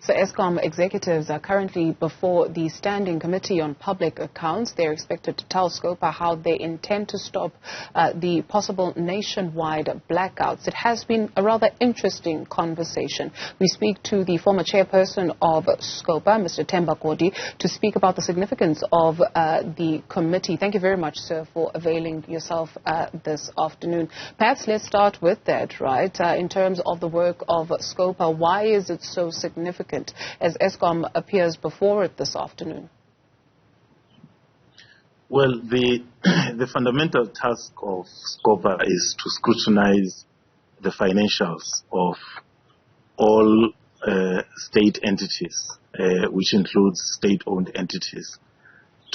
So Eskom executives are currently before the Standing Committee on Public Accounts. They're expected to tell Scopa how they intend to stop the possible nationwide blackouts. It has been a rather interesting conversation. We speak to the former chairperson of Scopa, Mr. Themba Godi, to speak about the significance of the committee. Thank you very much, sir, for availing yourself this afternoon. Perhaps let's start with that, right? In terms of the work of Scopa, why is it so significant as Eskom appears before it this afternoon? Well, the fundamental task of Scopa is to scrutinize the financials of all state entities, which includes state-owned entities,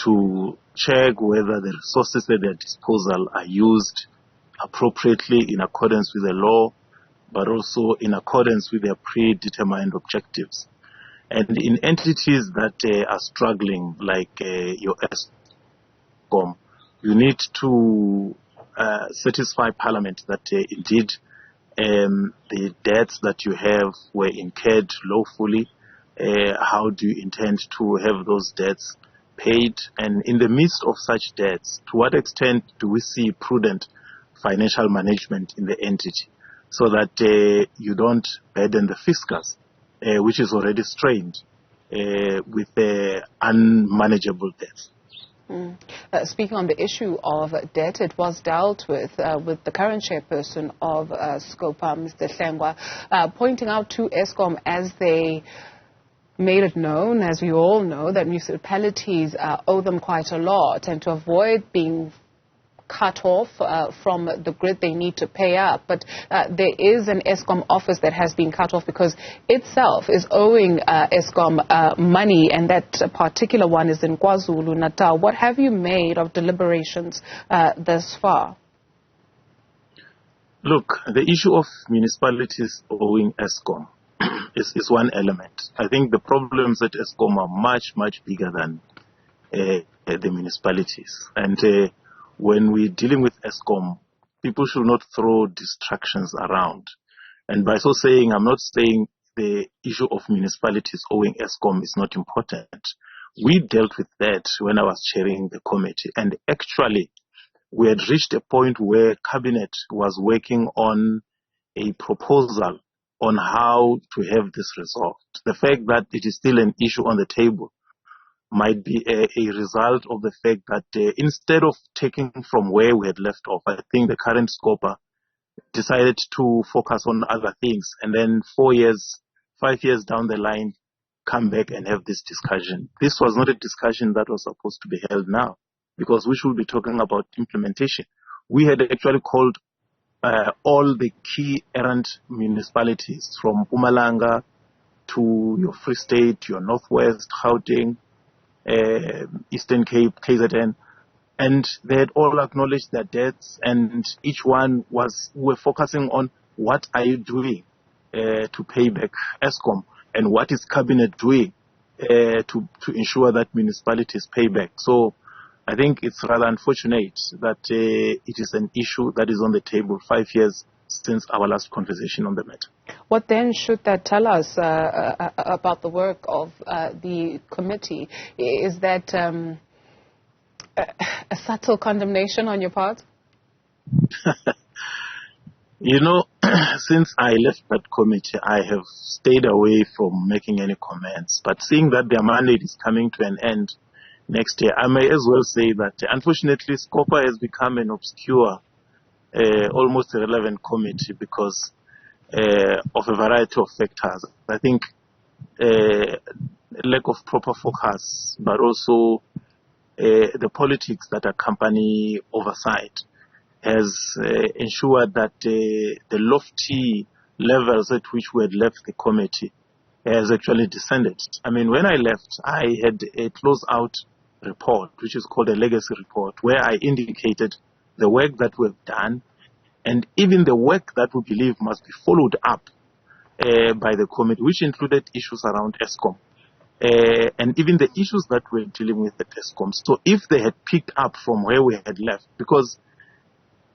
to check whether the resources at their disposal are used appropriately in accordance with the law, but also in accordance with their predetermined objectives. And in entities that are struggling, like your Eskom, you need to satisfy Parliament that indeed the debts that you have were incurred lawfully. How do you intend to have those debts paid? And in the midst of such debts, to what extent do we see prudent financial management in the entity, so that you don't burden the fiscus, which is already strained with unmanageable debt. Speaking on the issue of debt, it was dealt with the current chairperson of Scopa, Mr. Hlengwa, pointing out to Eskom as they made it known, as we all know, that municipalities owe them quite a lot, and to avoid being cut off from the grid, they need to pay up. But there is an Eskom office that has been cut off because itself is owing Eskom money, and that particular one is in KwaZulu-Natal. What have you made of deliberations thus far? Look, the issue of municipalities owing Eskom is one element. I think the problems at Eskom are much, much bigger than the municipalities. And when we're dealing with Eskom, people should not throw distractions around. And by so saying, I'm not saying the issue of municipalities owing Eskom is not important. We dealt with that when I was chairing the committee. And actually, we had reached a point where Cabinet was working on a proposal on how to have this resolved. The fact that it is still an issue on the table might be a result of the fact that instead of taking from where we had left off, I think the current Scopa decided to focus on other things, and then 4 years, 5 years down the line, come back and have this discussion. This was not a discussion that was supposed to be held now, because we should be talking about implementation. We had actually called all the key errant municipalities from Mpumalanga to your Free State, your Northwest, Gauteng, Eastern Cape, KZN, and they had all acknowledged their debts, and each one were focusing on what are you doing to pay back Eskom, and what is Cabinet doing to ensure that municipalities pay back. So I think it's rather unfortunate that it is an issue that is on the table 5 years since our last conversation on the matter. What then should that tell us about the work of the committee? Is that a subtle condemnation on your part? You know, since I left that committee, I have stayed away from making any comments. But seeing that their mandate is coming to an end next year, I may as well say that unfortunately Scopa has become an obscure, almost irrelevant committee because of a variety of factors. I think lack of proper focus, but also the politics that accompany oversight has ensured that the lofty levels at which we had left the committee has actually descended. I mean, when I left, I had a close-out report, which is called a legacy report, where I indicated the work that we've done and even the work that we believe must be followed up by the committee, which included issues around Eskom and even the issues that we're dealing with at Eskom. So if they had picked up from where we had left, because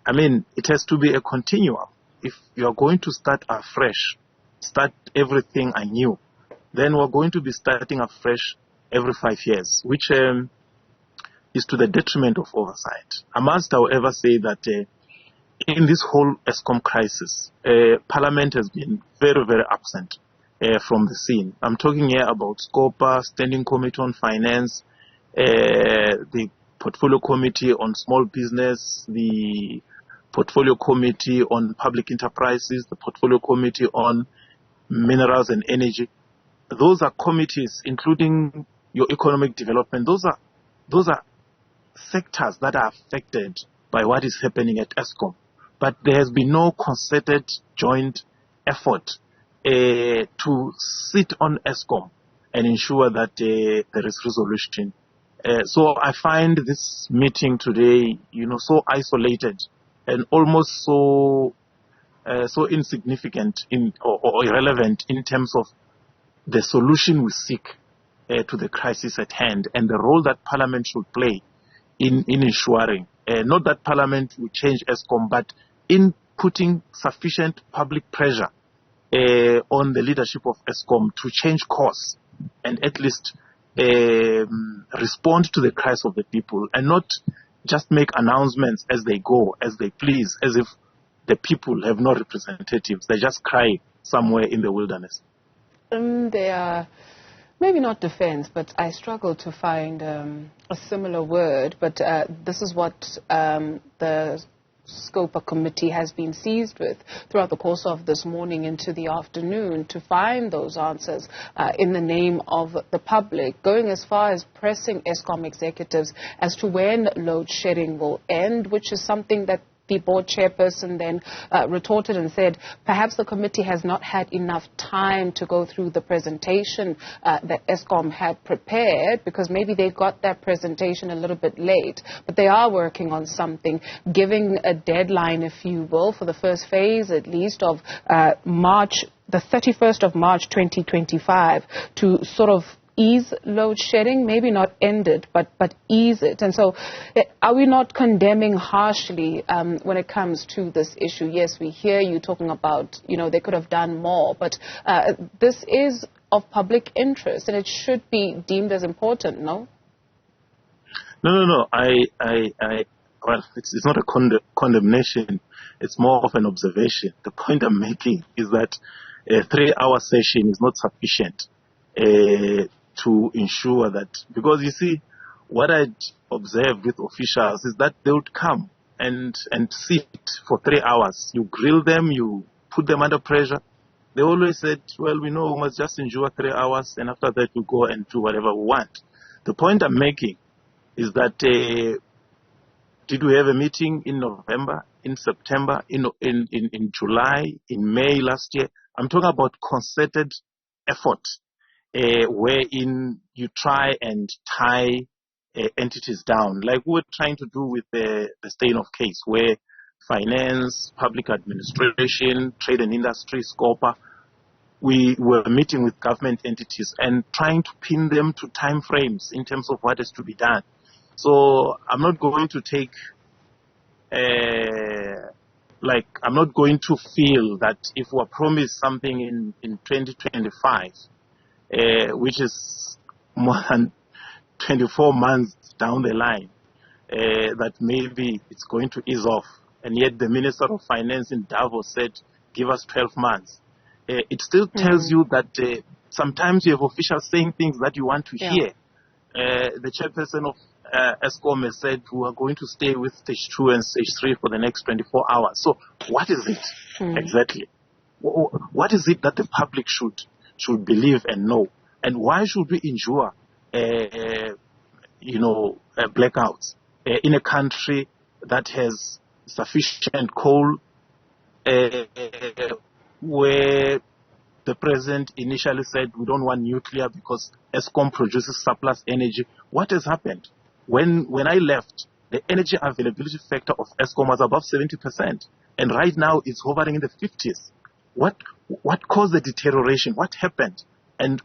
I mean, it has to be a continuum. If you are going to start afresh, start everything anew, then we're going to be starting afresh every 5 years, which is to the detriment of oversight. I must, however, say that in this whole Eskom crisis, Parliament has been very, very absent from the scene. I'm talking here about Scopa, Standing Committee on Finance, the Portfolio Committee on Small Business, the Portfolio Committee on Public Enterprises, the Portfolio Committee on Minerals and Energy. Those are committees, including your economic development. Those are sectors that are affected by what is happening at Eskom. But there has been no concerted joint effort to sit on Eskom and ensure that there is resolution. So I find this meeting today, so isolated and almost so insignificant or irrelevant in terms of the solution we seek to the crisis at hand and the role that Parliament should play in ensuring, not that Parliament will change Eskom, but in putting sufficient public pressure on the leadership of Eskom to change course and at least respond to the cries of the people and not just make announcements as they go, as they please, as if the people have no representatives. They just cry somewhere in the wilderness. They are maybe not defense, but I struggle to find a similar word. But this is what the Scopa committee has been seized with throughout the course of this morning into the afternoon, to find those answers in the name of the public, going as far as pressing Eskom executives as to when load shedding will end, which is something that the board chairperson then retorted and said perhaps the committee has not had enough time to go through the presentation that Eskom had prepared, because maybe they got that presentation a little bit late, but they are working on something, giving a deadline, if you will, for the first phase at least of March, the 31st of March 2025, to sort of ease load shedding, maybe not end it, but ease it. And so are we not condemning harshly when it comes to this issue? Yes, we hear you talking about, they could have done more, but this is of public interest and it should be deemed as important, no? No. Well, it's not a condemnation. It's more of an observation. The point I'm making is that a 3-hour session is not sufficient to ensure that, because you see, what I'd observed with officials is that they would come and sit for 3 hours. You grill them, you put them under pressure. They always said, well, we know we must just endure 3 hours, and after that we go and do whatever we want. The point I'm making is that did we have a meeting in November, in September, in July, in May last year? I'm talking about concerted effort wherein you try and tie entities down, like we were trying to do with the Steinhoff case, where finance, public administration, trade and industry, Scopa, we were meeting with government entities and trying to pin them to time frames in terms of what is to be done. So I'm not going to take, I'm not going to feel that if we're promised something in 2025, which is more than 24 months down the line, that maybe it's going to ease off. And yet the Minister of Finance in Davos said, give us 12 months. It still tells you that sometimes you have officials saying things that you want to hear. The chairperson of Eskom has said we are going to stay with stage 2 and stage 3 for the next 24 hours. So what is it exactly? What is it that the public should believe and know? And why should we endure, blackouts in a country that has sufficient coal, where the president initially said we don't want nuclear because Eskom produces surplus energy? What has happened? When I left, the energy availability factor of Eskom was above 70%, and right now it's hovering in the 50s. What caused the deterioration? What happened? And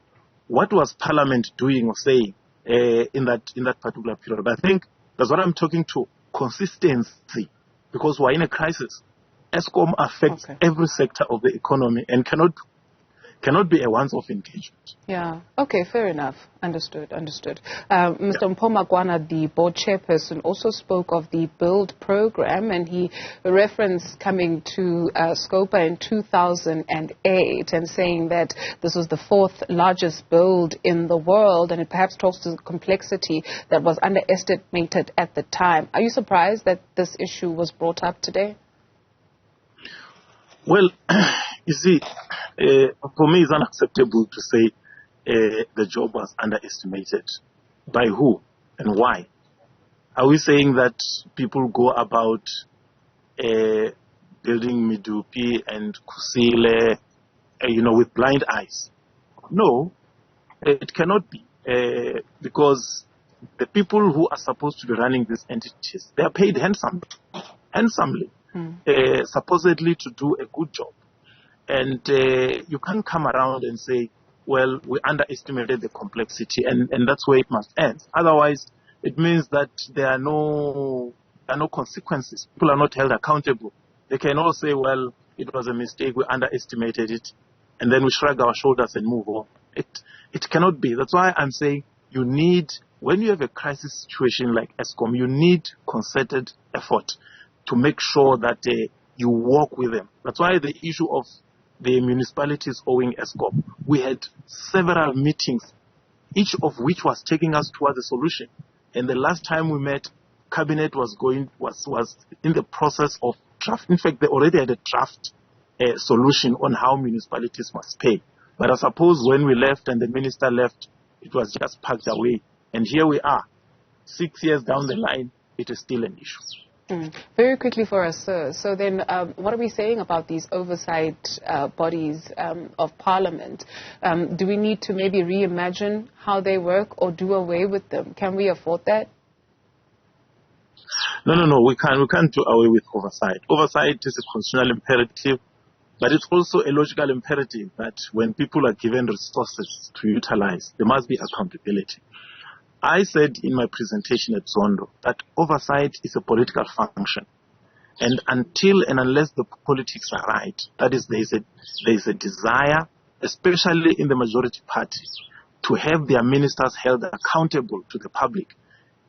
what was Parliament doing or saying in that particular period? I think that's what I'm talking to, consistency, because we're in a crisis. Eskom affects every sector of the economy and cannot cannot be a once-off engagement. Yeah. Okay, fair enough. Understood. Mr. Mpomagwana, the board chairperson, also spoke of the build program, and he referenced coming to Scopa in 2008 and saying that this was the fourth largest build in the world, and it perhaps talks to the complexity that was underestimated at the time. Are you surprised that this issue was brought up today? Well, you see, for me it's unacceptable to say the job was underestimated. By who and why? Are we saying that people go about building Medupi and Kusile, with blind eyes? No, it cannot be, because the people who are supposed to be running these entities, they are paid handsomely, supposedly to do a good job. And you can't come around and say, well, we underestimated the complexity, and that's where it must end. Otherwise, it means that there are no consequences. People are not held accountable. They can all say, well, it was a mistake, we underestimated it, and then we shrug our shoulders and move on. It cannot be. That's why I'm saying you need, when you have a crisis situation like Eskom, you need concerted effort to make sure that you work with them. That's why the issue of the municipalities owing Eskom, we had several meetings, each of which was taking us towards a solution. And the last time we met, Cabinet was in the process of draft. In fact, they already had a draft solution on how municipalities must pay. But I suppose when we left and the minister left, it was just packed away. And here we are, 6 years down the line, it is still an issue. Very quickly for us, sir. So then what are we saying about these oversight bodies of Parliament? Do we need to maybe reimagine how they work or do away with them? Can we afford that? No, we can't do away with oversight. Oversight is a constitutional imperative, but it's also a logical imperative that when people are given resources to utilize, there must be accountability. I said in my presentation at Zondo that oversight is a political function. And until and unless the politics are right, that is, there is a desire, especially in the majority party, to have their ministers held accountable to the public,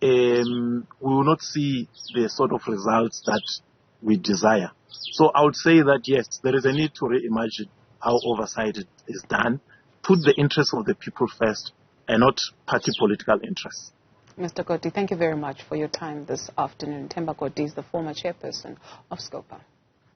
we will not see the sort of results that we desire. So I would say that, yes, there is a need to reimagine how oversight is done, put the interests of the people first, and not party political interests. Mr. Godi, thank you very much for your time this afternoon. Themba Godi is the former chairperson of Scopa.